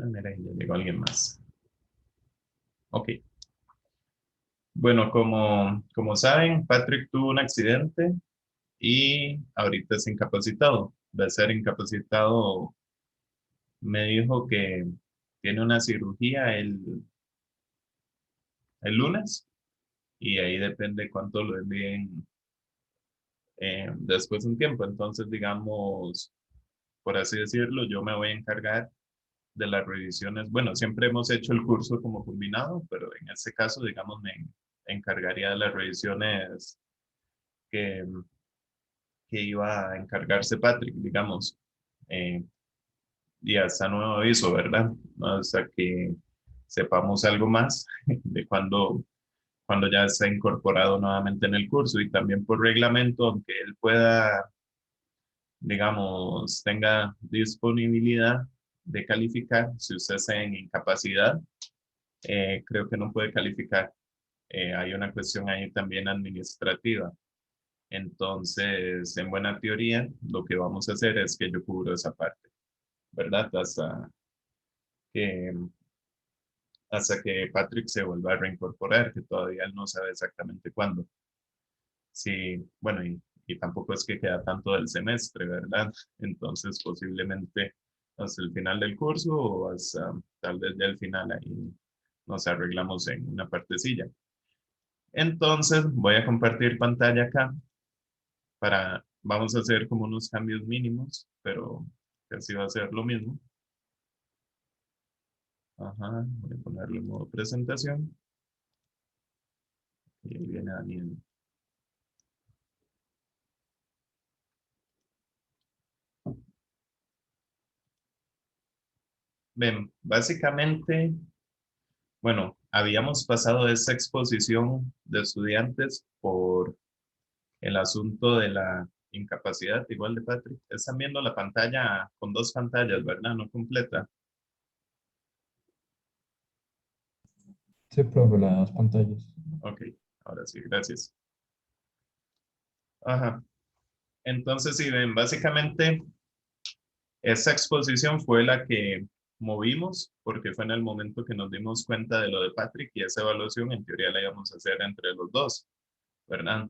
Mira, ya llegó alguien más. Ok. Bueno, como saben, Patrick tuvo un accidente y ahorita es incapacitado. Va a ser incapacitado. Me dijo que tiene una cirugía el lunes y ahí depende cuánto lo envíen después de un tiempo. Entonces, digamos, por así decirlo, yo me voy a encargar de las revisiones. Bueno, siempre hemos hecho el curso como combinado, pero en este caso, digamos, me encargaría de las revisiones que, que iba a encargarse Patrick, digamos. Eh, y hasta nuevo aviso, ¿verdad? Hasta que sepamos algo más de cuando ya está incorporado nuevamente en el curso y también por reglamento, aunque él pueda, digamos, tenga disponibilidad de calificar, si usted está en incapacidad, creo que no puede calificar. Hay una cuestión ahí también administrativa. Entonces, en buena teoría, lo que vamos a hacer es que yo cubro esa parte, ¿verdad? Que, hasta que Patrick se vuelva a reincorporar, que todavía él no sabe exactamente cuándo. Sí, bueno, y tampoco es que queda tanto del semestre, ¿verdad? Entonces, posiblemente hasta el final del curso o hasta tal vez ya el final ahí nos arreglamos en una partecilla. Entonces, voy a compartir pantalla acá vamos a hacer como unos cambios mínimos, pero casi va a ser lo mismo. Ajá, voy a ponerle modo presentación. Y ahí viene Daniel. Ven, básicamente, bueno, habíamos pasado esta exposición de estudiantes por el asunto de la incapacidad, igual de Patrick. Están viendo la pantalla con dos pantallas, ¿verdad? No completa. Sí, profe, las pantallas. Ok, ahora sí, gracias. Ajá. Entonces, si ven, básicamente esa exposición fue la que movimos porque fue en el momento que nos dimos cuenta de lo de Patrick y esa evaluación en teoría la íbamos a hacer entre los dos, ¿verdad?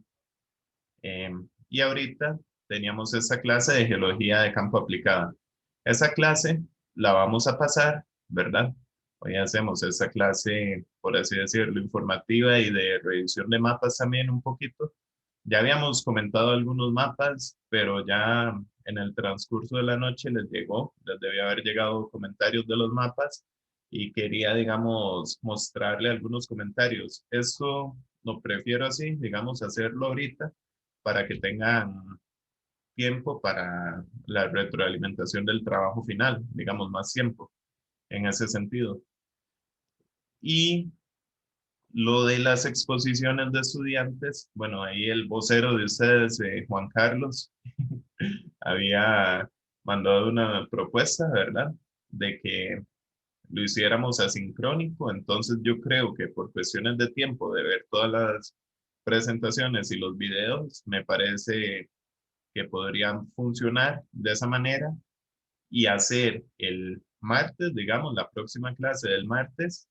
Y ahorita teníamos esa clase de geología de campo aplicada. Esa clase la vamos a pasar, ¿verdad? Hoy hacemos esa clase, por así decirlo, informativa y de revisión de mapas también un poquito. Ya habíamos comentado algunos mapas, pero ya en el transcurso de la noche les debía haber llegado comentarios de los mapas y quería, digamos, mostrarle algunos comentarios. Eso lo prefiero así, digamos, hacerlo ahorita para que tengan tiempo para la retroalimentación del trabajo final, digamos, más tiempo en ese sentido. Y lo de las exposiciones de estudiantes, bueno, ahí el vocero de ustedes, Juan Carlos, había mandado una propuesta, ¿verdad? De que lo hiciéramos asincrónico, entonces yo creo que por cuestiones de tiempo de ver todas las presentaciones y los videos, me parece que podrían funcionar de esa manera y hacer el martes, digamos, la próxima clase del martes,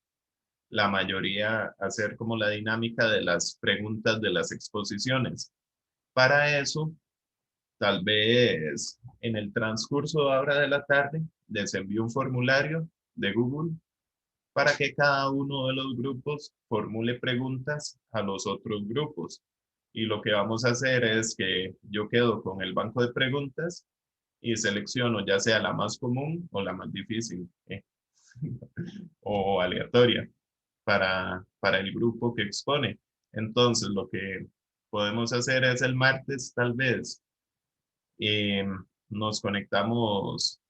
la mayoría hacer como la dinámica de las preguntas de las exposiciones. Para eso, tal vez en el transcurso de ahora de la tarde, les envío un formulario de Google para que cada uno de los grupos formule preguntas a los otros grupos. Y lo que vamos a hacer es que yo quedo con el banco de preguntas y selecciono ya sea la más común o la más difícil o aleatoria para el grupo que expone. Entonces, lo que podemos hacer es el martes, tal vez, eh, nos conectamos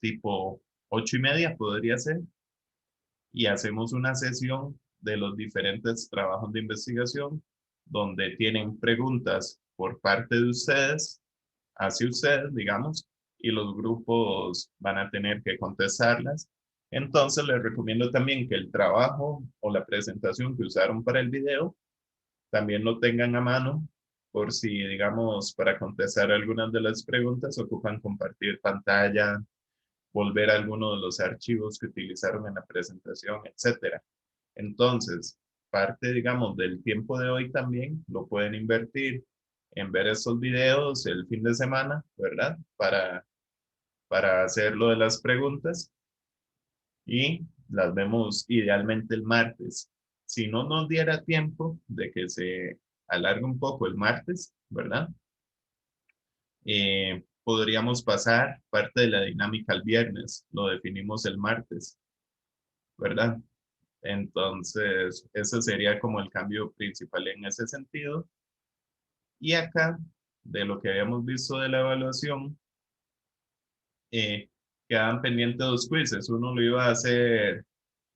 tipo 8:30, podría ser, y hacemos una sesión de los diferentes trabajos de investigación donde tienen preguntas por parte de ustedes, hacia ustedes, digamos, y los grupos van a tener que contestarlas. Entonces les recomiendo también que el trabajo o la presentación que usaron para el video también lo tengan a mano por si, digamos, para contestar algunas de las preguntas ocupan compartir pantalla volver a alguno de los archivos que utilizaron en la presentación, etcétera. Entonces, parte, digamos, del tiempo de hoy también lo pueden invertir en ver estos videos el fin de semana, ¿verdad? Para hacer lo de las preguntas y las vemos idealmente el martes. Si no nos diera tiempo de que se alargue un poco el martes, ¿verdad? Podríamos pasar parte de la dinámica el viernes, lo definimos el martes, ¿verdad? Entonces, ese sería como el cambio principal en ese sentido. Y acá, de lo que habíamos visto de la evaluación, quedaban pendientes dos quizzes. Uno lo iba a hacer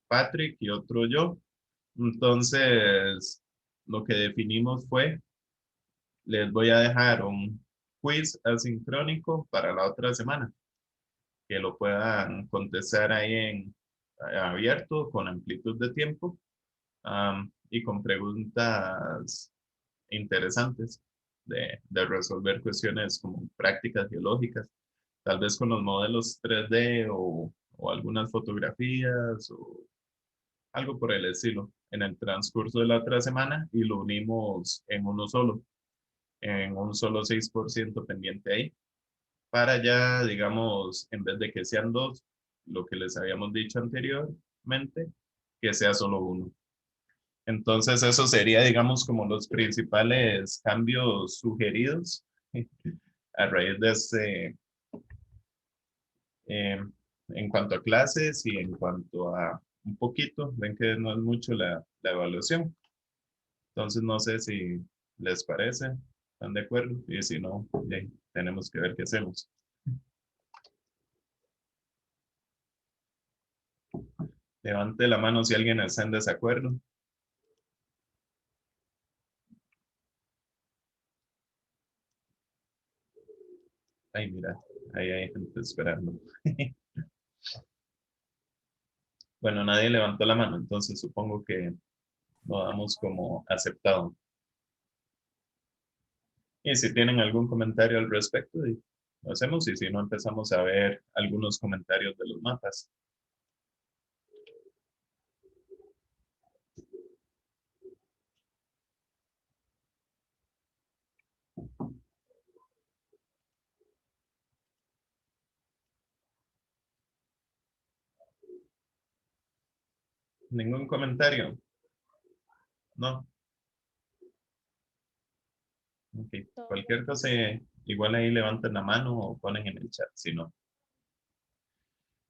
Patrick y otro yo. Entonces, lo que definimos fue, les voy a dejar un quiz asincrónico para la otra semana, que lo puedan contestar ahí en abierto, con amplitud de tiempo, y con preguntas interesantes de resolver cuestiones como prácticas geológicas, tal vez con los modelos 3D o algunas fotografías o algo por el estilo en el transcurso de la otra semana y lo unimos en uno solo, en un solo 6% pendiente ahí, para ya, digamos, en vez de que sean dos, lo que les habíamos dicho anteriormente, que sea solo uno. Entonces, eso sería, digamos, como los principales cambios sugeridos a raíz de eh, en cuanto a clases y en cuanto a un poquito, ven que no es mucho la evaluación. Entonces, no sé si les parece, ¿están de acuerdo? Y si no, tenemos que ver qué hacemos. Levante la mano si alguien está en desacuerdo. Ay, mira, ahí hay gente esperando. Bueno, nadie levantó la mano, entonces supongo que lo damos como aceptado. Y si tienen algún comentario al respecto, lo hacemos, y si no, empezamos a ver algunos comentarios de los mapas. ¿Ningún comentario? No. Ok. Cualquier cosa, igual ahí levanten la mano o ponen en el chat, si no.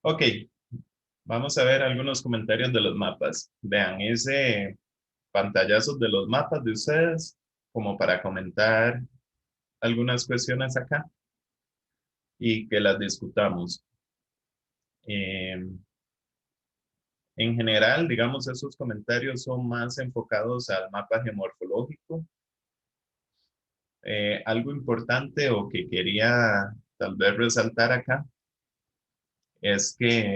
Ok, vamos a ver algunos comentarios de los mapas. Vean, ese pantallazos de los mapas de ustedes, como para comentar algunas cuestiones acá y que las discutamos. En general, digamos, esos comentarios son más enfocados al mapa geomorfológico. Algo importante o que quería tal vez resaltar acá es que,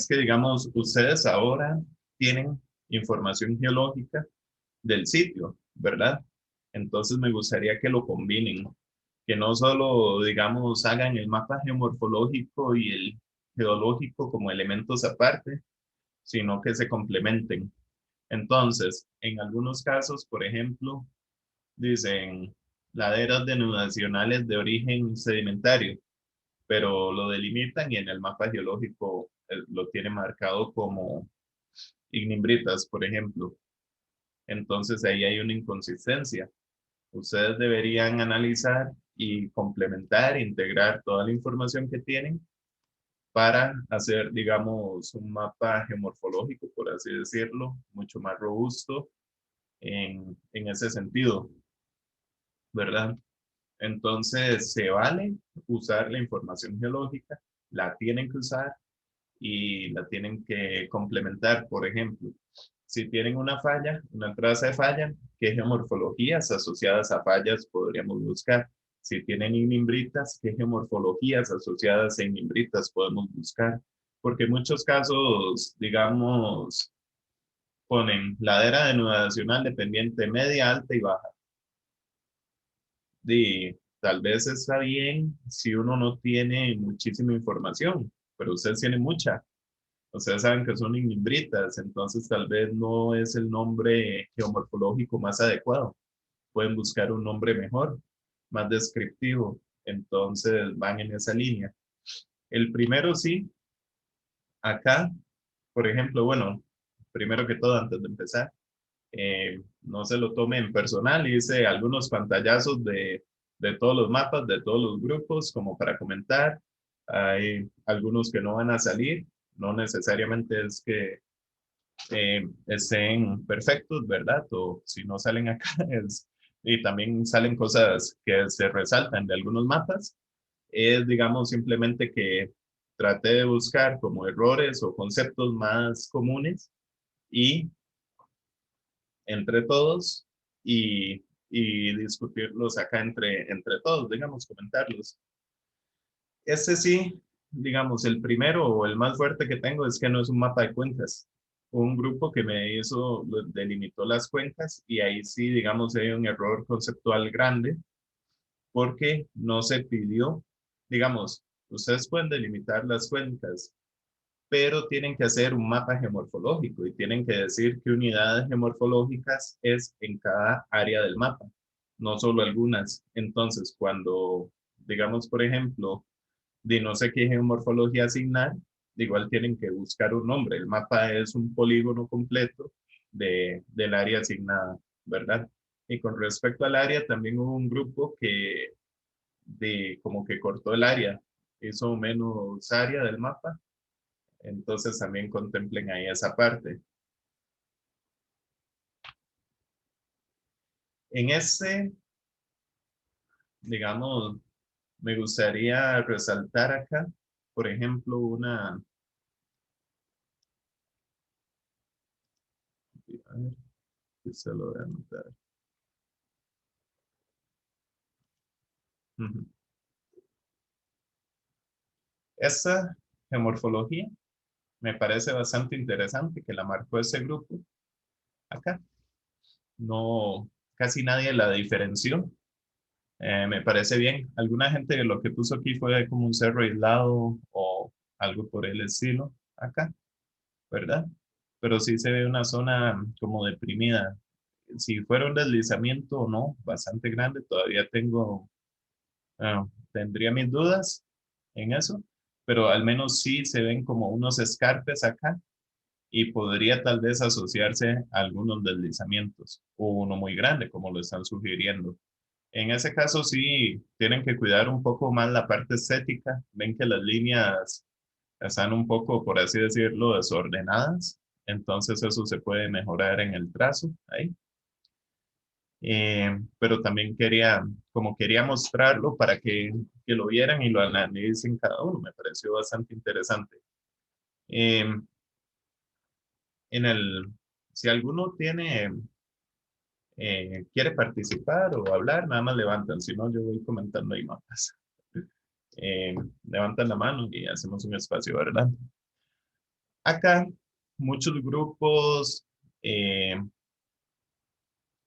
digamos, ustedes ahora tienen información geológica del sitio, ¿verdad? Entonces me gustaría que lo combinen, que no solo, digamos, hagan el mapa geomorfológico y el geológico como elementos aparte, sino que se complementen. Entonces, en algunos casos, por ejemplo, dicen laderas denudacionales de origen sedimentario, pero lo delimitan y en el mapa geológico lo tiene marcado como ignimbritas, por ejemplo. Entonces ahí hay una inconsistencia. Ustedes deberían analizar y complementar, integrar toda la información que tienen para hacer, digamos, un mapa geomorfológico, por así decirlo, mucho más robusto en ese sentido, ¿verdad? Entonces, se vale usar la información geológica, la tienen que usar y la tienen que complementar. Por ejemplo, si tienen una falla, una traza de falla, ¿qué geomorfologías asociadas a fallas podríamos buscar? Si tienen ignimbritas, ¿qué geomorfologías asociadas a ignimbritas podemos buscar? Porque en muchos casos, digamos, ponen ladera denudacional de pendiente media, alta y baja. tal vez está bien si uno no tiene muchísima información, pero ustedes tienen mucha. Ustedes saben que son imbritas, entonces tal vez no es el nombre geomorfológico más adecuado. Pueden buscar un nombre mejor, más descriptivo. Entonces van en esa línea. El primero sí, acá, por ejemplo, bueno, primero que todo, antes de empezar, no se lo tome en personal, hice algunos pantallazos de todos los mapas, de todos los grupos, como para comentar. Hay algunos que no van a salir, no necesariamente es que estén perfectos, ¿verdad? O si no salen acá, es, y también salen cosas que se resaltan de algunos mapas, es, digamos, simplemente que traté de buscar como errores o conceptos más comunes y entre todos y discutirlos acá entre todos, digamos, comentarlos. Este sí, digamos, el primero o el más fuerte que tengo es que no es un mapa de cuencas. Un grupo que me hizo, delimitó las cuencas y ahí sí, digamos, hay un error conceptual grande porque no se pidió, digamos, ustedes pueden delimitar las cuencas, pero tienen que hacer un mapa geomorfológico y tienen que decir qué unidades geomorfológicas es en cada área del mapa, no solo algunas. Entonces, cuando, digamos, por ejemplo, de no sé qué geomorfología asignar, igual tienen que buscar un nombre. El mapa es un polígono completo del área asignada, ¿verdad? Y con respecto al área, también hubo un grupo que como que cortó el área, hizo menos área del mapa, entonces también contemplen ahí esa parte. En ese, digamos, me gustaría resaltar acá, por ejemplo, a ver, que se lo voy a anotar. Ujú. Esta geomorfología me parece bastante interesante que la marcó ese grupo acá. No, casi nadie la diferenció. Me parece bien. Alguna gente lo que puso aquí fue como un cerro aislado o algo por el estilo acá, ¿verdad? Pero sí se ve una zona como deprimida. Si fuera un deslizamiento o no, bastante grande, todavía tendría mis dudas en eso, pero al menos sí se ven como unos escarpes acá y podría tal vez asociarse a algunos deslizamientos o uno muy grande, como lo están sugiriendo. En ese caso sí tienen que cuidar un poco más la parte estética. Ven que las líneas están un poco, por así decirlo, desordenadas. Entonces eso se puede mejorar en el trazo ahí. Pero también como quería mostrarlo para que lo vieran y lo analicen cada uno. Me pareció bastante interesante. Eh, en el, si alguno quiere participar o hablar, nada más levantan. Si no, yo voy comentando ahí mapas. Levantan la mano y hacemos un espacio, ¿verdad? Acá, muchos grupos eh,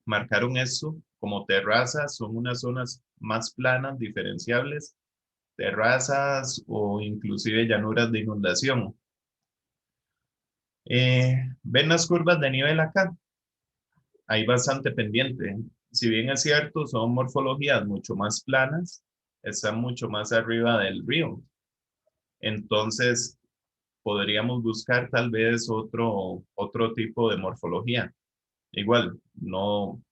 marcaron eso como terrazas, son unas zonas más planas, diferenciables, terrazas o inclusive llanuras de inundación. ¿Ven las curvas de nivel acá? Hay bastante pendiente. Si bien es cierto, son morfologías mucho más planas, están mucho más arriba del río. Entonces, podríamos buscar tal vez otro tipo de morfología. Igual, no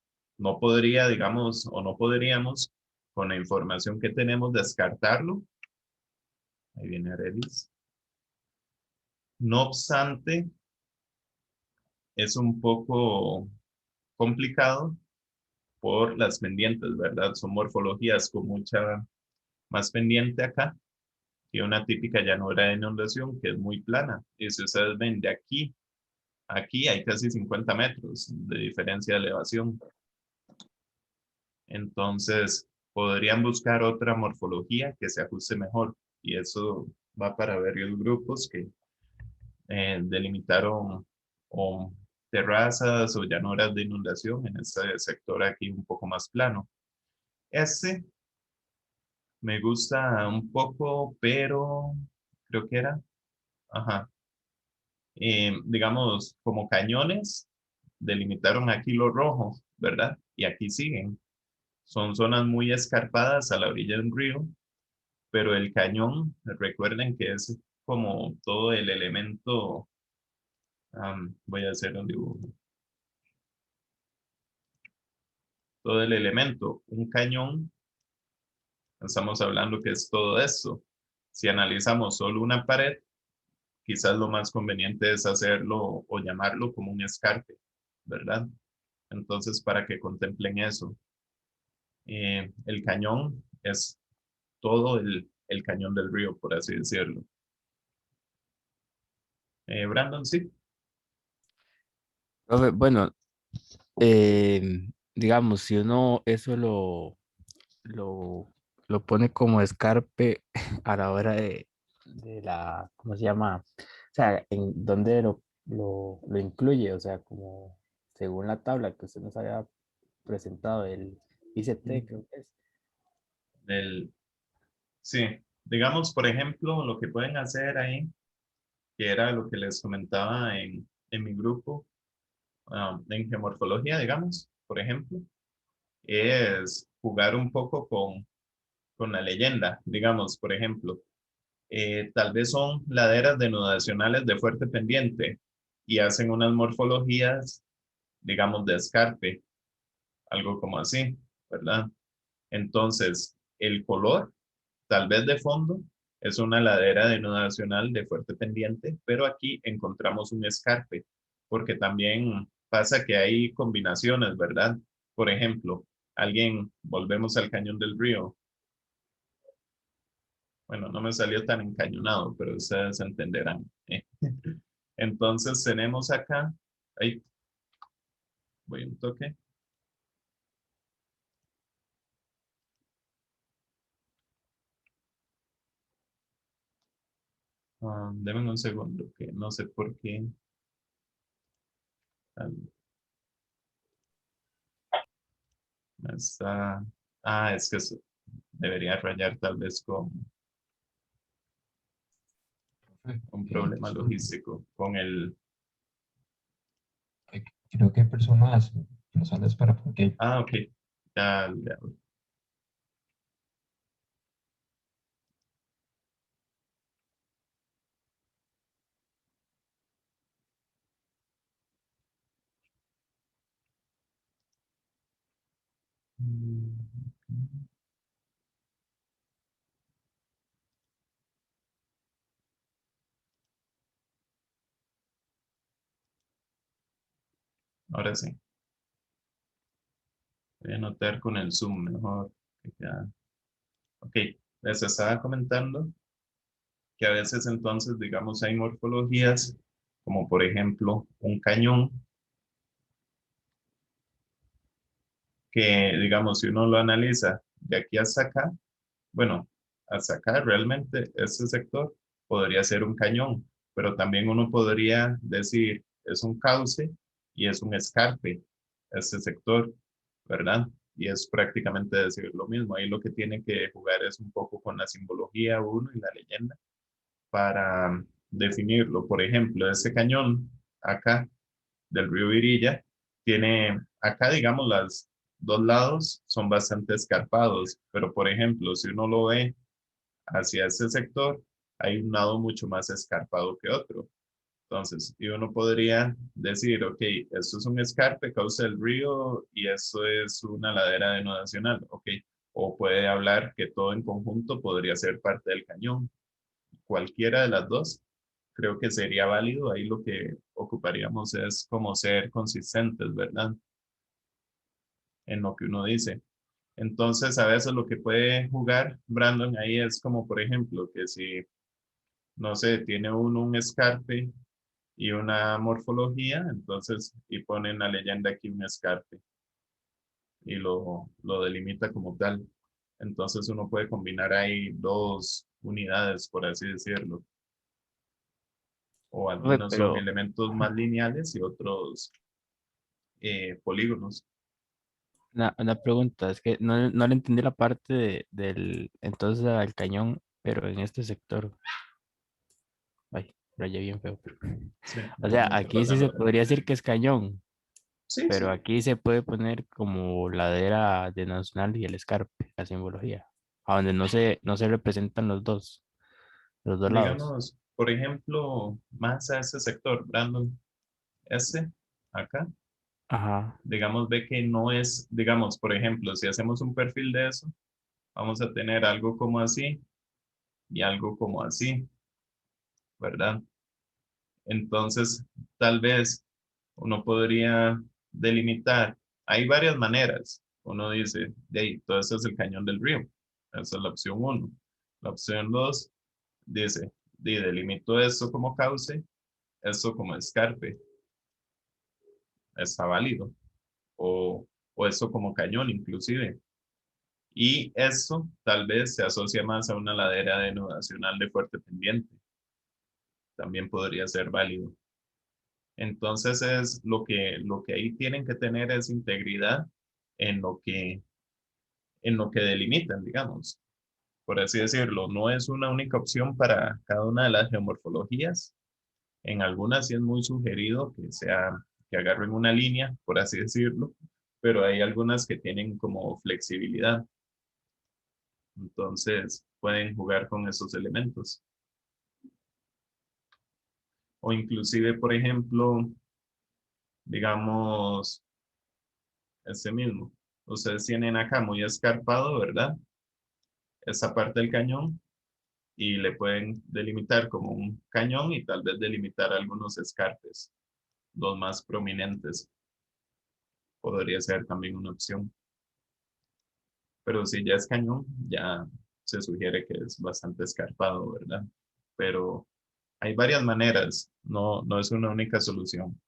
podría, digamos, o no podríamos, con la información que tenemos, descartarlo. Ahí viene Arelis. No obstante, es un poco complicado por las pendientes, ¿verdad? Son morfologías con mucha más pendiente acá que una típica llanura de inundación que es muy plana. Y si ustedes ven de aquí a aquí hay casi 50 metros de diferencia de elevación. Entonces, podrían buscar otra morfología que se ajuste mejor. Y eso va para varios grupos que delimitaron o terrazas o llanuras de inundación en este sector aquí un poco más plano. Este Me gusta un poco, pero creo que era, ajá, digamos, como cañones, delimitaron aquí lo rojo, ¿verdad? Y aquí siguen. Son zonas muy escarpadas a la orilla de un río, pero el cañón, recuerden que es como todo el elemento, voy a hacer un dibujo, todo el elemento, un cañón, estamos hablando que es todo esto. Si analizamos solo una pared, quizás lo más conveniente es hacerlo o llamarlo como un escarpe, ¿verdad? Entonces, para que contemplen eso, el cañón es todo el cañón del río, por así decirlo. Brandon, sí. Profe, bueno, digamos, si uno eso lo, lo pone como escarpe a la hora de la, ¿cómo se llama? O sea, ¿en dónde lo incluye? O sea, como según la tabla que usted nos había presentado, el ICT, creo que es. Del, sí, digamos, por ejemplo, lo que pueden hacer ahí, que era lo que les comentaba en mi grupo, en geomorfología, digamos, por ejemplo, es jugar un poco con la leyenda, digamos, por ejemplo. Tal vez son laderas denudacionales de fuerte pendiente y hacen unas morfologías, digamos, de escarpe, algo como así, ¿verdad? Entonces, el color, tal vez de fondo, es una ladera denudacional de fuerte pendiente, pero aquí encontramos un escarpe, porque también pasa que hay combinaciones, ¿verdad? Por ejemplo, volvemos al cañón del río. Bueno, no me salió tan encañonado, pero ustedes entenderán. Entonces tenemos acá, ahí voy un toque. Denme un segundo, que no sé por qué. ah, Está, es que debería rayar tal vez con un problema logístico, con el, Creo que hay personas que no salen para porque ok, ya. Ahora sí, voy a anotar con el zoom mejor. Ok, les estaba comentando que a veces entonces, digamos, hay morfologías, como por ejemplo un cañón, que digamos, si uno lo analiza de aquí hasta acá, bueno, hasta acá realmente este sector podría ser un cañón, pero también uno podría decir es un cauce y es un escarpe, este sector, ¿verdad? Y es prácticamente decir lo mismo. Ahí lo que tiene que jugar es un poco con la simbología uno y la leyenda para definirlo. Por ejemplo, este cañón acá del río Virilla tiene, acá digamos, las dos lados son bastante escarpados, pero por ejemplo, si uno lo ve hacia ese sector, hay un lado mucho más escarpado que otro. Entonces, y uno podría decir, ok, esto es un escarpe, causa del río y esto es una ladera denudacional, ok. O puede hablar que todo en conjunto podría ser parte del cañón. Cualquiera de las dos, creo que sería válido. Ahí lo que ocuparíamos es como ser consistentes, ¿verdad? En lo que uno dice. Entonces, a veces lo que puede jugar Brandon ahí es como, por ejemplo, que si, no sé, tiene uno un escarpe y una morfología, entonces, y pone en la leyenda aquí un escarpe y lo delimita como tal. Entonces uno puede combinar ahí dos unidades, por así decirlo, o Profe, algunos son pero, elementos más lineales y otros polígonos. Una pregunta, es que no le entendí la parte del entonces al cañón, pero en este sector, ay, rayé bien feo. Sí, O sea, no te aquí pasa sí se nada. podría decir que es cañón, Sí, pero sí. aquí se puede poner como ladera de Nacional y el Escarpe, la simbología, a donde no se representan los dos lados. Digamos, por ejemplo, más a ese sector, Brandon, ese, acá, Ajá, digamos, ve que no es, digamos, por ejemplo, si hacemos un perfil de eso, vamos a tener algo como así y algo como así, ¿verdad? Entonces, tal vez uno podría delimitar. Hay varias maneras. Uno dice, de ahí, todo eso es el cañón del río. Esa es la opción uno. La opción dos dice, delimito eso como cauce, eso como escarpe. Está válido. O eso como cañón, inclusive. Y eso tal vez se asocia más a una ladera denudacional de fuerte pendiente. También podría ser válido. Entonces es lo que ahí tienen que tener es integridad en en lo que delimitan, digamos, por así decirlo. No es una única opción para cada una de las geomorfologías. En algunas sí es muy sugerido que sea, que agarren una línea, por así decirlo, pero hay algunas que tienen como flexibilidad. Entonces pueden jugar con esos elementos. O inclusive, por ejemplo, digamos, este mismo. Ustedes tienen acá muy escarpado, ¿verdad? Esa parte del cañón y le pueden delimitar como un cañón y tal vez delimitar algunos escarpes, los más prominentes. Podría ser también una opción. Pero si ya es cañón, ya se sugiere que es bastante escarpado, ¿verdad? Pero hay varias maneras, no es una única solución.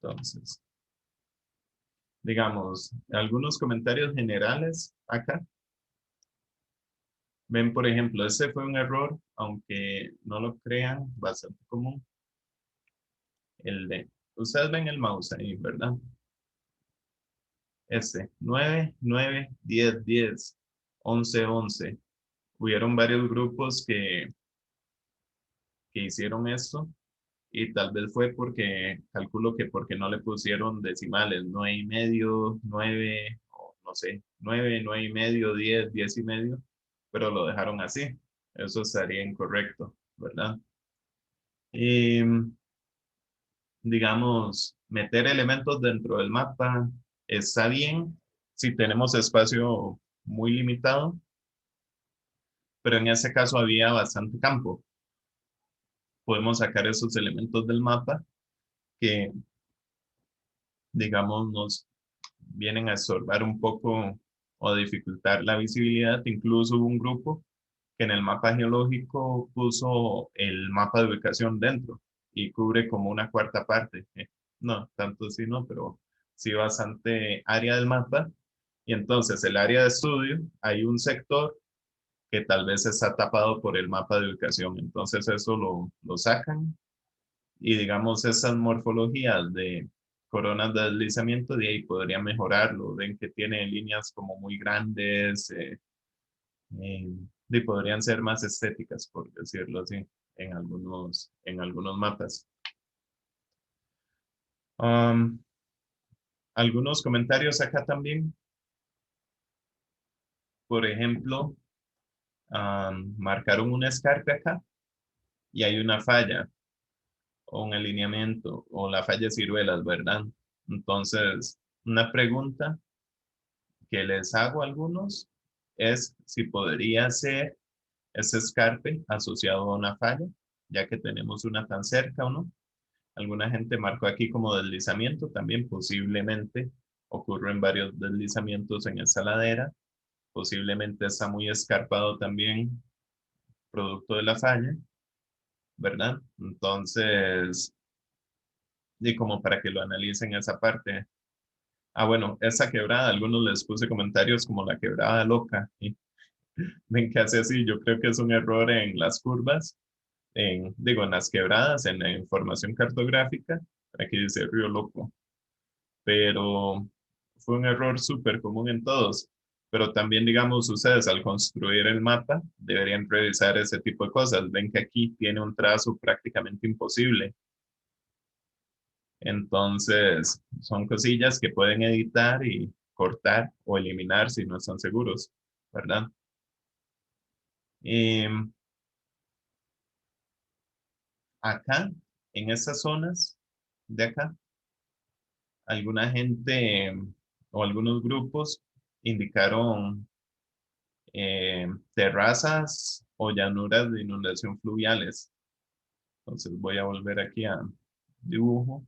Entonces, digamos, algunos comentarios generales acá. Ven, por ejemplo, ese fue un error, aunque no lo crean, bastante común. El de, ustedes ven el mouse ahí, ¿verdad? Este, 9 9 10 10 11 11. Hubieron varios grupos que hicieron esto y tal vez fue porque, calculo que porque no le pusieron decimales, 9 y medio, 9, o no sé, 9 9 y medio, 10 10 y medio, pero lo dejaron así. Eso estaría incorrecto, ¿verdad? Y digamos, meter elementos dentro del mapa está bien si tenemos espacio muy limitado, pero en ese caso había bastante campo. Podemos sacar esos elementos del mapa que, digamos, nos vienen a estorbar un poco o a dificultar la visibilidad. Incluso hubo un grupo que en el mapa geológico puso el mapa de ubicación dentro y cubre como una cuarta parte. No, tanto sí no, pero sí bastante área del mapa. Y entonces el área de estudio, hay un sector que tal vez está tapado por el mapa de ubicación. Entonces eso lo sacan y digamos esas morfologías de coronas de deslizamiento de ahí podrían mejorarlo. Ven que tiene líneas como muy grandes eh, y podrían ser más estéticas, por decirlo así, en algunos mapas. Um, algunos comentarios acá también. Por ejemplo, marcaron un escarpe acá y hay una falla o un alineamiento o la falla de ciruelas, ¿verdad? Entonces, una pregunta que les hago a algunos es si podría ser ese escarpe asociado a una falla, ya que tenemos una tan cerca o no. Alguna gente marcó aquí como deslizamiento, también posiblemente ocurren varios deslizamientos en esa ladera, posiblemente está muy escarpado también, producto de la falla, ¿verdad? Entonces, y como para que lo analicen esa parte. Ah, bueno, esa quebrada, algunos les puse comentarios como la quebrada loca. Y ven que hace así, yo creo que es un error en las curvas, digo, en las quebradas, en la información cartográfica. Aquí dice Río Loco. pero fue un error súper común en todos. Pero también, digamos, ustedes al construir el mapa deberían revisar ese tipo de cosas. Ven que aquí tiene un trazo prácticamente imposible. Entonces, son cosillas que pueden editar y cortar o eliminar si no están seguros, ¿verdad? Y acá, en estas zonas de acá, alguna gente o algunos grupos indicaron terrazas o llanuras de inundación fluviales. Entonces voy a volver aquí a dibujo.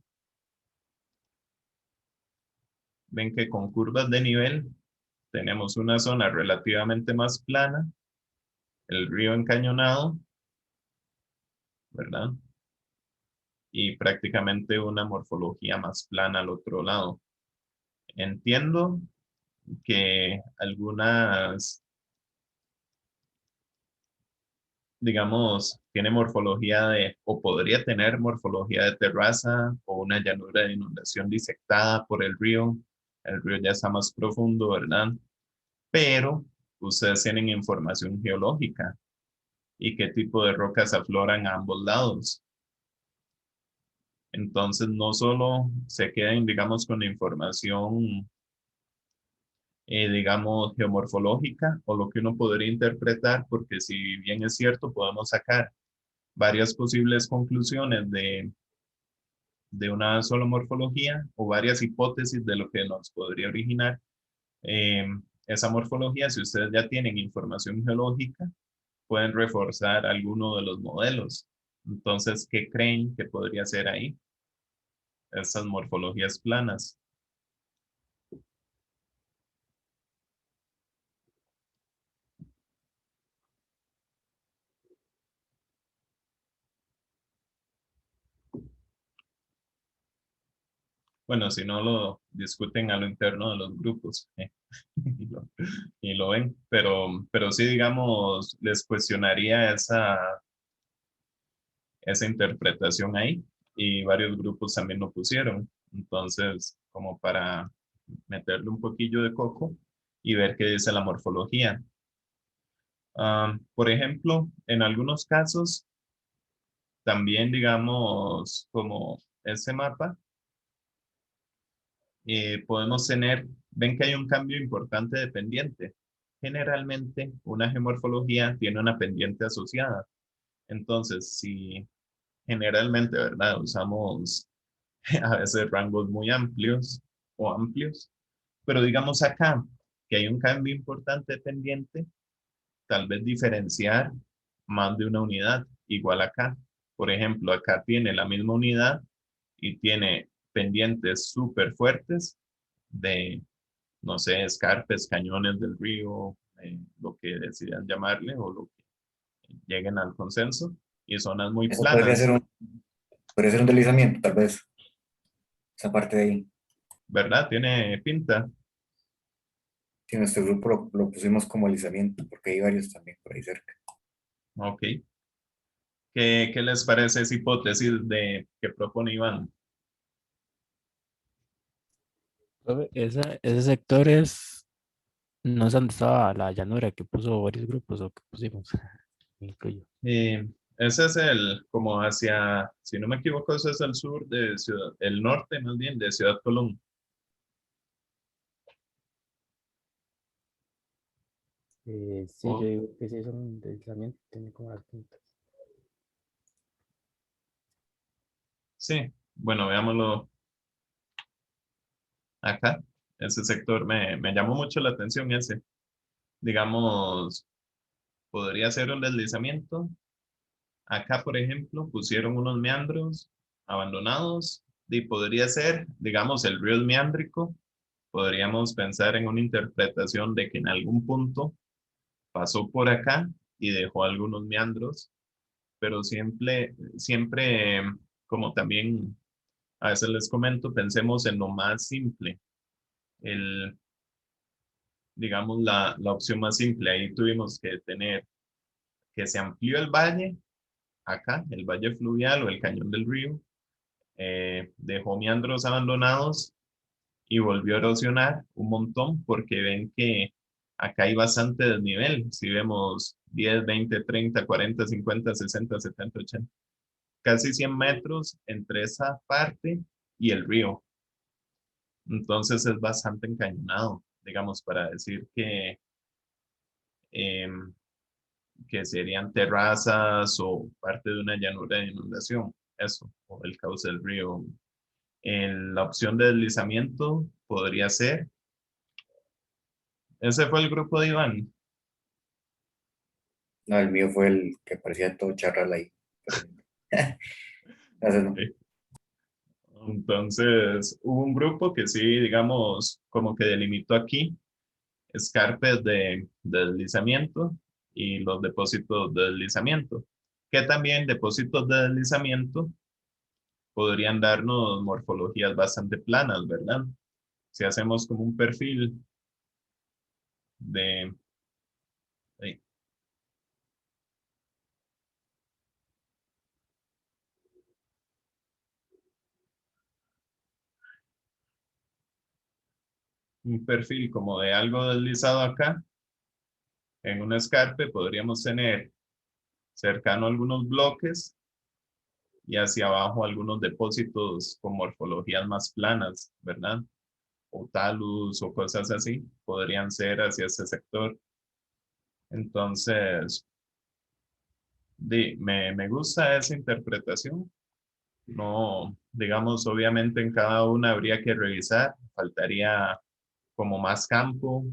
Ven que con curvas de nivel tenemos una zona relativamente más plana, el río encañonado, ¿verdad? Y prácticamente una morfología más plana al otro lado. Entiendo que algunas, digamos, tiene morfología de, o podría tener morfología de terraza o una llanura de inundación disectada por el río. El río ya está más profundo, ¿verdad? Pero ustedes tienen información geológica y qué tipo de rocas afloran a ambos lados. Entonces, no solo se queden, digamos, con la información, digamos, geomorfológica o lo que uno podría interpretar, porque si bien es cierto, podemos sacar varias posibles conclusiones de una sola morfología o varias hipótesis de lo que nos podría originar esa morfología. Si ustedes ya tienen información geológica, pueden reforzar alguno de los modelos. Entonces, ¿qué creen que podría ser ahí? Estas morfologías planas. Bueno, si no lo discuten a lo interno de los grupos y, lo, y lo ven, pero sí, digamos, les cuestionaría esa interpretación ahí y varios grupos también lo pusieron. Entonces, como para meterle un poquillo de coco y ver qué dice la morfología. Por ejemplo, en algunos casos, también digamos, como ese mapa, podemos tener, ven que hay un cambio importante de pendiente. Generalmente, una geomorfología tiene una pendiente asociada. Entonces, si generalmente, ¿verdad? Usamos a veces rangos muy amplios o amplios, pero digamos acá que hay un cambio importante de pendiente, tal vez diferenciar más de una unidad, igual acá. Por ejemplo, acá tiene la misma unidad y tiene pendientes súper fuertes de, no sé, escarpes, cañones del río, lo que decidan llamarle o lo que lleguen al consenso, y zonas muy Eso planas, podría ser un deslizamiento, tal vez, esa parte de ahí. ¿verdad? Tiene pinta. Si nuestro grupo lo pusimos como alisamiento, porque hay varios también por ahí cerca. Ok. ¿Qué les parece esa hipótesis de que propone Iván? Profe, ese sector es, no sé dónde estaba la llanura que puso varios grupos o que pusimos, me incluyo. Ese es como hacia, si no me equivoco, ese es el sur de Ciudad, el norte más bien de Ciudad Colón. Sí, yo Oh, digo que sí es un deslizamiento, tiene como las puntas. sí, bueno, veámoslo acá. Ese sector me llamó mucho la atención ese. Digamos, podría ser un deslizamiento. Acá, por ejemplo, pusieron unos meandros abandonados y podría ser, digamos, el río es meándrico. Podríamos pensar en una interpretación de que en algún punto pasó por acá y dejó algunos meandros, pero siempre, como también a veces les comento, pensemos en lo más simple, el, digamos, la opción más simple. Ahí tuvimos que tener que se amplió el valle, acá, el valle fluvial o el cañón del río, dejó meandros abandonados y volvió a erosionar un montón porque ven que acá hay bastante desnivel. Si vemos 10, 20, 30, 40, 50, 60, 70, 80, casi 100 metros entre esa parte y el río. Entonces es bastante encañonado, digamos, para decir em, que serían terrazas o parte de una llanura de inundación, eso, o el cauce del río. La opción de deslizamiento podría ser, ese fue el grupo de Iván. No, el mío fue el que parecía todo charral ahí. Ese no. Ok. Entonces, hubo un grupo que sí, digamos, como que delimitó aquí escarpes de deslizamiento y los depósitos de deslizamiento, que también depósitos de deslizamiento podrían darnos morfologías bastante planas, ¿verdad? Si hacemos como un perfil de... de- un perfil como de algo deslizado acá, en un escarpe podríamos tener cercano algunos bloques y hacia abajo algunos depósitos con morfologías más planas, ¿verdad? O talus o cosas así, podrían ser hacia ese sector. Entonces, me gusta esa interpretación. No, digamos, obviamente en cada una habría que revisar, faltaría como más campo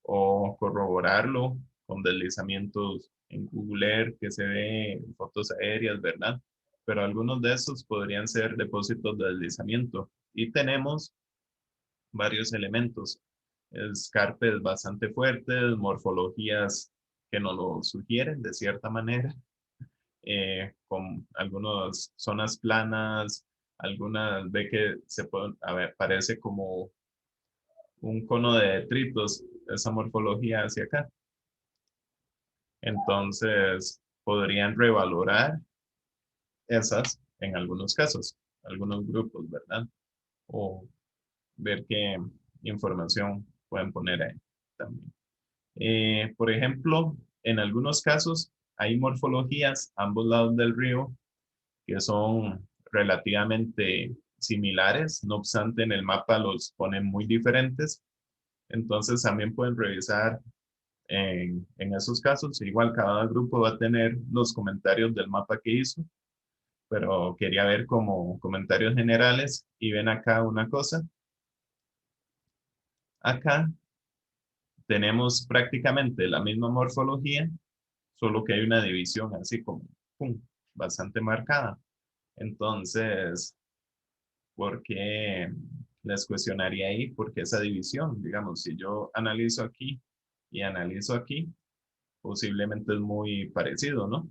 o corroborarlo con deslizamientos en Google Earth que se ve en fotos aéreas, ¿verdad? Pero algunos de esos podrían ser depósitos de deslizamiento. Y tenemos varios elementos, escarpes bastante fuertes, morfologías que nos lo sugieren de cierta manera, con algunas zonas planas, algunas ve que se pueden, a ver, parece como un cono de detritos, esa morfología hacia acá. Entonces, podrían revalorar esas en algunos casos, algunos grupos, ¿verdad? O ver qué información pueden poner ahí también. Por ejemplo, en algunos casos hay morfologías a ambos lados del río que son relativamente similares, no obstante en el mapa los ponen muy diferentes, entonces también pueden revisar en esos casos. Igual cada grupo va a tener los comentarios del mapa que hizo, pero quería ver como comentarios generales y ven acá una cosa. Acá tenemos prácticamente la misma morfología, solo que hay una división así como pum, bastante marcada. Entonces, ¿por qué les cuestionaría ahí? Porque esa división, digamos, si yo analizo aquí y analizo aquí, posiblemente es muy parecido, ¿no?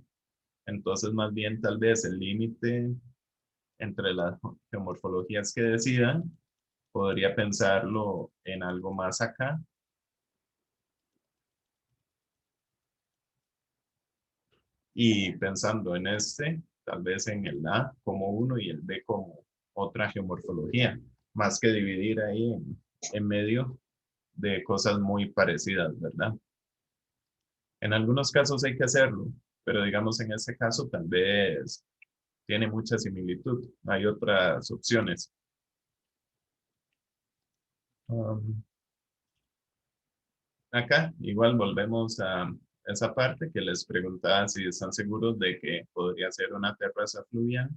Entonces, más bien, tal vez el límite entre las geomorfologías que decidan, podría pensarlo en algo más acá. Y pensando en este, tal vez en el A como uno y el B como otra geomorfología, más que dividir ahí en medio de cosas muy parecidas, ¿verdad? En algunos casos hay que hacerlo, pero digamos en este caso tal vez tiene mucha similitud. Hay otras opciones. Um, Acá igual volvemos a esa parte que les preguntaba si están seguros de que podría ser una terraza fluvial.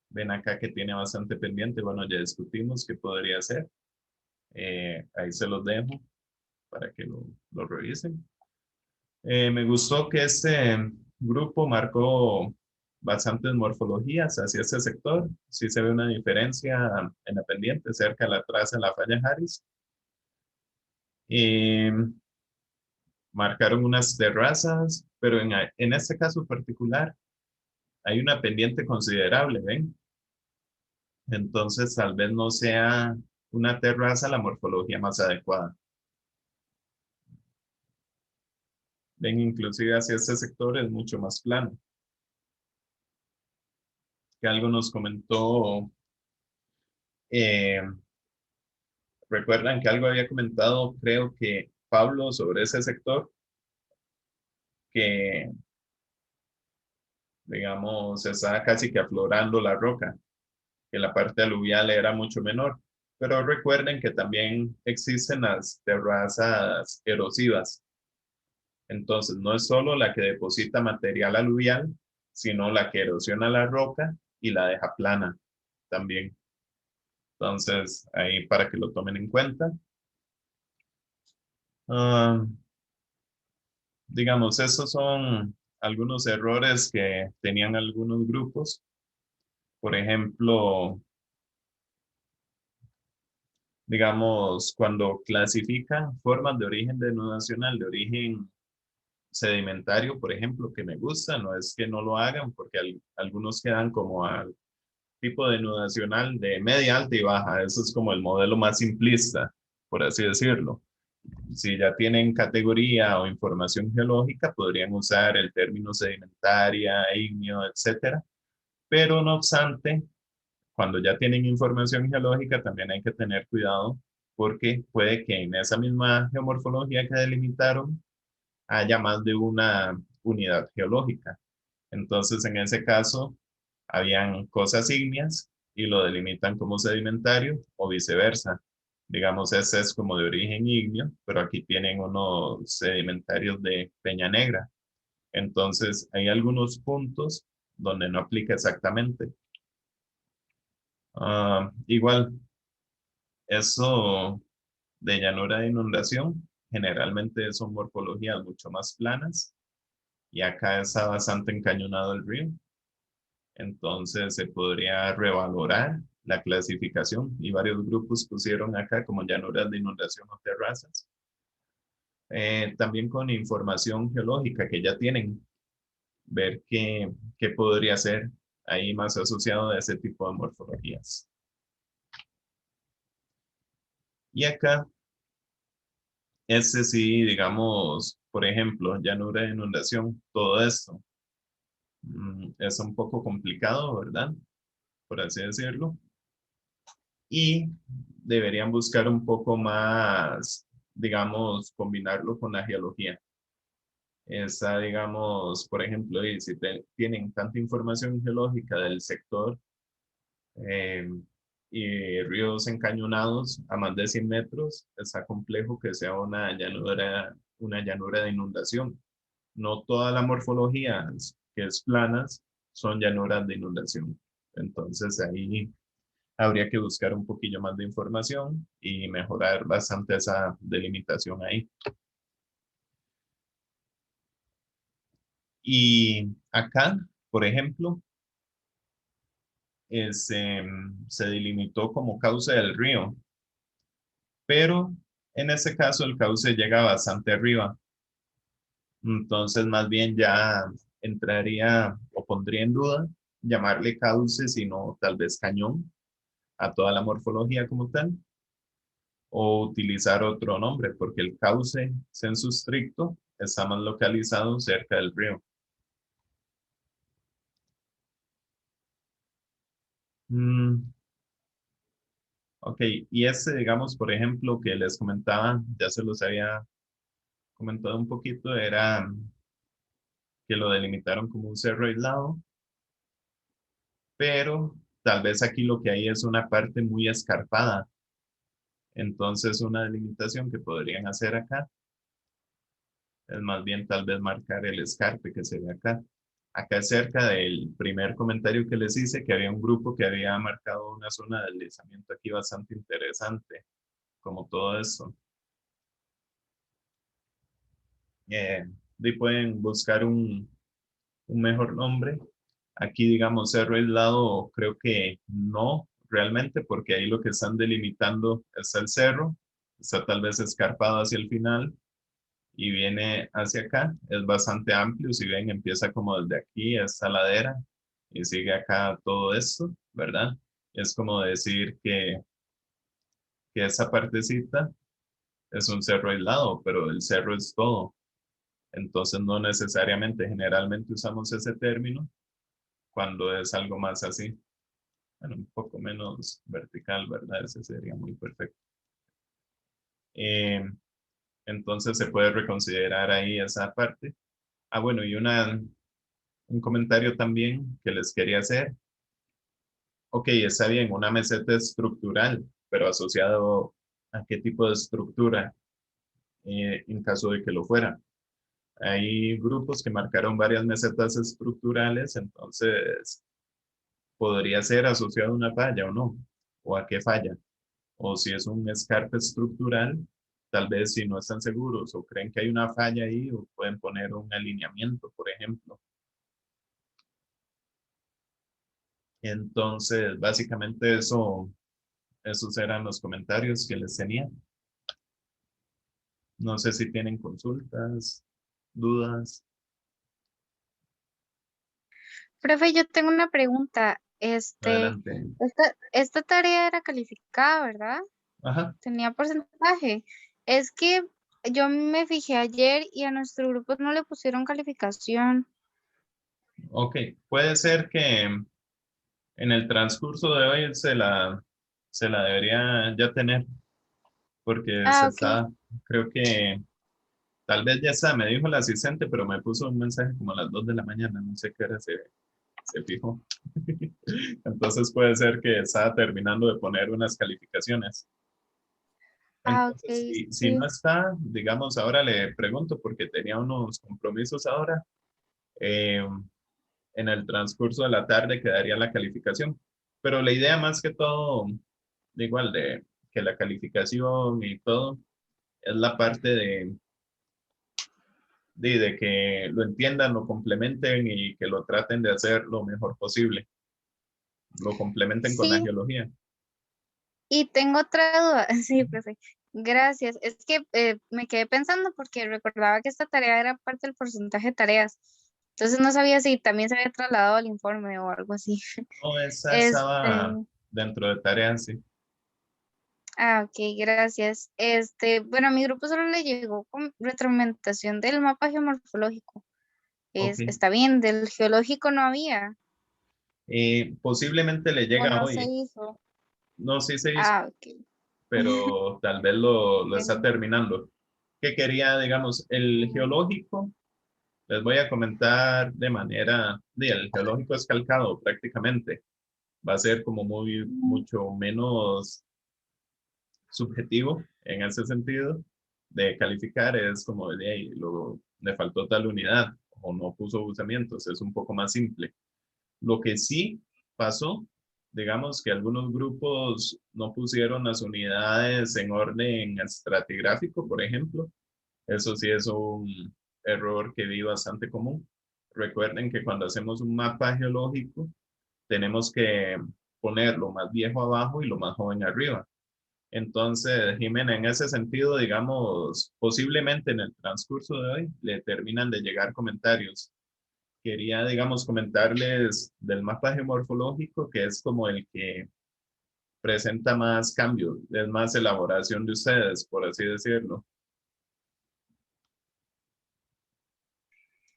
Ven acá que tiene bastante pendiente. Bueno, ya discutimos qué podría ser. Ahí se los dejo para que lo revisen. Me gustó que este grupo marcó bastantes morfologías hacia ese sector. Sí se ve una diferencia en la pendiente, cerca de la traza en la falla Harris. Y marcaron unas terrazas, pero en este caso particular hay una pendiente considerable, ¿ven? Entonces tal vez no sea una terraza la morfología más adecuada. Ven, inclusive hacia este sector es mucho más plano. Que algo nos comentó eh, recuerdan que algo había comentado, creo que Pablo, sobre ese sector, que, digamos, estaba casi que aflorando la roca, que la parte aluvial era mucho menor. Pero recuerden que también existen las terrazas erosivas. Entonces, no es solo la que deposita material aluvial, sino la que erosiona la roca y la deja plana también. Entonces, ahí para que lo tomen en cuenta. Ah, digamos, esos son algunos errores que tenían algunos grupos. Por ejemplo, digamos, cuando clasifican formas de origen denudacional, de origen sedimentario, por ejemplo, que me gusta, no es que no lo hagan, porque algunos quedan como al tipo denudacional de media, alta y baja. Eso es como el modelo más simplista, por así decirlo. Si ya tienen categoría o información geológica, podrían usar el término sedimentaria, ígneo, etcétera. Pero no obstante, cuando ya tienen información geológica, también hay que tener cuidado porque puede que en esa misma geomorfología que delimitaron haya más de una unidad geológica. Entonces, en ese caso, habían cosas ígneas y lo delimitan como sedimentario o viceversa. Digamos, ese es como de origen ígneo, pero aquí tienen unos sedimentarios de Peña Negra. Entonces, hay algunos puntos donde no aplica exactamente. Igual, eso de llanura de inundación, generalmente son morfologías mucho más planas y acá está bastante encañonado el río. Entonces se podría revalorar la clasificación y varios grupos pusieron acá como llanuras de inundación o terrazas. También con información geológica que ya tienen, ver qué podría ser ahí más asociado a ese tipo de morfologías. Y acá, este sí, digamos, por ejemplo, llanura de inundación, todo esto es un poco complicado, ¿verdad? Por así decirlo. Y deberían buscar un poco más, digamos, combinarlo con la geología. Esa, digamos, por ejemplo, y si tienen tanta información geológica del sector eh, y ríos encañonados a más de 100 metros, está complejo que sea una llanura de inundación. No toda la morfología que es planas son llanuras de inundación. Entonces ahí habría que buscar un poquillo más de información y mejorar bastante esa delimitación ahí. Y acá, por ejemplo, se delimitó como cauce del río, pero en ese caso el cauce llega bastante arriba. Entonces, más bien ya entraría o pondría en duda llamarle cauce, sino tal vez cañón a toda la morfología como tal, o utilizar otro nombre, porque el cauce sensu stricto está más localizado cerca del río. Mm, ok, y este, digamos, por ejemplo, que les comentaba, ya se los había comentado un poquito, era que lo delimitaron como un cerro aislado, pero tal vez aquí lo que hay es una parte muy escarpada. Entonces, una delimitación que podrían hacer acá es más bien tal vez marcar el escarpe que se ve acá. Acá cerca del primer comentario que les hice, que había un grupo que había marcado una zona de deslizamiento aquí bastante interesante, como todo eso. Y pueden buscar un mejor nombre. Aquí, digamos, cerro aislado, creo que no realmente, porque ahí lo que están delimitando es el cerro, está tal vez escarpado hacia el final y viene hacia acá, es bastante amplio, si ven, empieza como desde aquí, esta ladera, y sigue acá todo esto, ¿verdad? Es como decir que esa partecita es un cerro aislado, pero el cerro es todo. Entonces no necesariamente, generalmente usamos ese término cuando es algo más así, bueno, un poco menos vertical, ¿verdad? Ese sería muy perfecto. Eh, entonces se puede reconsiderar ahí esa parte. Ah, bueno, y un comentario también que les quería hacer. Ok, está bien, una meseta estructural, pero asociado a qué tipo de estructura, en caso de que lo fuera. Hay grupos que marcaron varias mesetas estructurales, entonces podría ser asociado a una falla o no, o a qué falla. O si es un escarpe estructural, tal vez si no están seguros o creen que hay una falla ahí, o pueden poner un alineamiento, por ejemplo. Entonces, básicamente esos eran los comentarios que les tenía. No sé si tienen consultas, dudas. Profe, yo tengo una pregunta. Adelante. Esta tarea era calificada, ¿verdad? Ajá. Tenía porcentaje. Es que yo me fijé ayer y a nuestro grupo no le pusieron calificación. Ok. Puede ser que en el transcurso de hoy se la debería ya tener, porque se Ah, ok. está, creo que tal vez ya está, me dijo el asistente, pero me puso un mensaje como a las 2 de la mañana, no sé qué hora se fijó. Entonces puede ser que estaba terminando de poner unas calificaciones. Ah, Entonces, ok, si no sí. está, digamos, ahora le pregunto porque tenía unos compromisos ahora, eh, en el transcurso de la tarde quedaría la calificación. Pero la idea más que todo, de igual, de que la calificación y todo, es la parte de que lo entiendan, lo complementen y que lo traten de hacer lo mejor posible. Lo complementen con la Sí, geología. y tengo otra duda. Sí, profe. Gracias. Es que me quedé pensando porque recordaba que esta tarea era parte del porcentaje de tareas. Entonces no sabía si también se había trasladado al informe o algo así. No, esa estaba Este, dentro de tareas, sí. ok, gracias. Bueno, a mi grupo solo le llegó con retroalimentación del mapa geomorfológico. Ok. Está bien, del geológico no había, Posiblemente le o llega no se hoy. hizo. No, sí se hizo, Ah, ok. pero tal vez lo está Bueno, terminando. ¿Qué quería, digamos, el geológico? Les voy a comentar de manera, el geológico es calcado prácticamente. Va a ser como mucho menos subjetivo en ese sentido de calificar. Es como de ahí, le faltó tal unidad o no puso usamientos. Es un poco más simple. Lo que sí pasó, digamos que algunos grupos no pusieron las unidades en orden estratigráfico, por ejemplo. Eso sí es un error que vi bastante común. Recuerden que cuando hacemos un mapa geológico, tenemos que poner lo más viejo abajo y lo más joven arriba. Entonces, Jimena, en ese sentido, digamos, posiblemente en el transcurso de hoy le terminan de llegar comentarios. Quería, digamos, comentarles del mapa geomorfológico, que es como el que presenta más cambios, es más elaboración de ustedes, por así decirlo.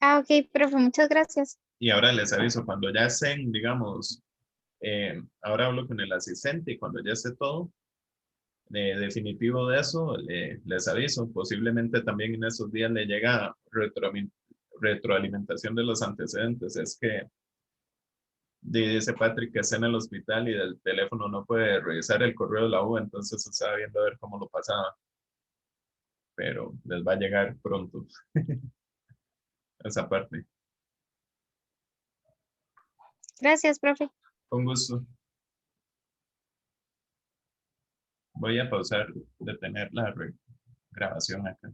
ah, ok, profe, muchas gracias. Y ahora les aviso, cuando ya estén, digamos, ahora hablo con el asistente y cuando ya esté todo definitivo de eso, les aviso. Posiblemente también en esos días le llega retroalimentación de los antecedentes. Es que dice Patrick que está en el hospital y del teléfono no puede revisar el correo de la U, entonces estaba viendo a ver cómo lo pasaba, pero les va a llegar pronto esa parte. Gracias, profe. Con gusto. Voy a pausar, detener la grabación acá.